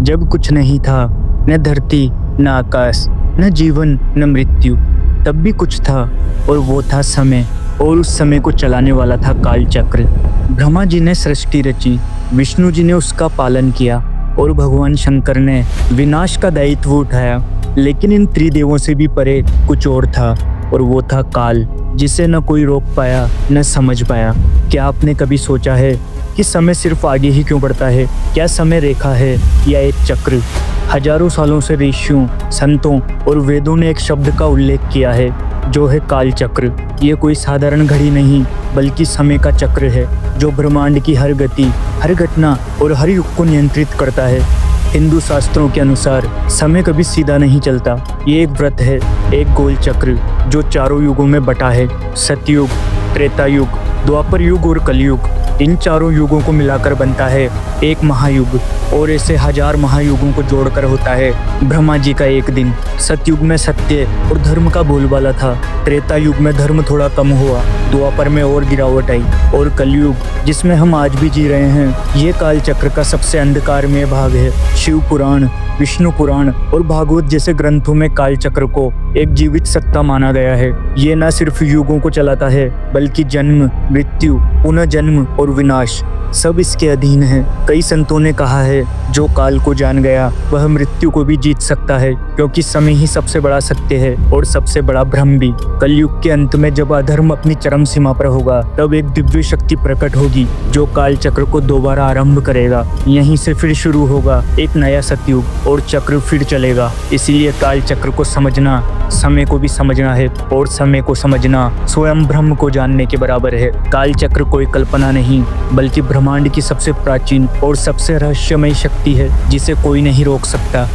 जब कुछ नहीं था, न धरती न आकाश, न जीवन न मृत्यु, तब भी कुछ था और वो था समय। और उस समय को चलाने वाला था काल चक्र। ब्रह्मा जी ने सृष्टि रची, विष्णु जी ने उसका पालन किया और भगवान शंकर ने विनाश का दायित्व उठाया। लेकिन इन त्रिदेवों से भी परे कुछ और था, और वो था काल, जिसे न कोई रोक पाया न समझ पाया। क्या आपने कभी सोचा है कि समय सिर्फ आगे ही क्यों बढ़ता है? क्या समय रेखा है या एक चक्र? हजारों सालों से ऋषियों, संतों और वेदों ने एक शब्द का उल्लेख किया है, जो है काल चक्र। ये कोई साधारण घड़ी नहीं, बल्कि समय का चक्र है, जो ब्रह्मांड की हर गति, हर घटना और हर युग को नियंत्रित करता है। हिंदू शास्त्रों के अनुसार समय कभी सीधा नहीं चलता। ये एक व्रत है, एक गोल चक्र जो चारों युगों में बटा है। सतयुग, त्रेता युग, द्वापर युग और कलयुग। इन चारों युगों को मिलाकर बनता है एक महायुग, और ऐसे हजार महायुगों को जोड़कर होता है ब्रह्मा जी का एक दिन। सतयुग में सत्य और धर्म का बोलबाला था, त्रेता युग में धर्म थोड़ा कम हुआ, द्वापर में और गिरावट आई, और कलयुग, जिसमें हम आज भी जी रहे हैं, ये काल चक्र का सबसे अंधकारमय भाग है। शिव पुराण, विष्णु पुराण और भागवत जैसे ग्रंथों में काल चक्र को एक जीवित सत्ता माना गया है। ये न सिर्फ युगों को चलाता है, बल्कि जन्म, मृत्यु, पुनः जन्म और विनाश सब इसके अधीन है। कई संतों ने कहा है, जो काल को जान गया वह मृत्यु को भी जीत सकता है, क्योंकि समय ही सबसे बड़ा सत्य है और सबसे बड़ा भ्रम भी। कलयुग के अंत में जब अधर्म अपनी चरम सीमा पर होगा, तब एक दिव्य शक्ति प्रकट होगी, जो काल चक्र को दोबारा आरंभ करेगा। यहीं से फिर शुरू होगा एक नया सतयुग, और चक्र फिर चलेगा। इसीलिए काल चक्र को समझना समय को भी समझना है, और समय को समझना स्वयं ब्रह्म को जानने के बराबर है। काल चक्र कोई कल्पना नहीं, बल्कि ब्रह्मांड की सबसे प्राचीन और सबसे रहस्यमय शक्ति है, जिसे कोई नहीं रोक सकता।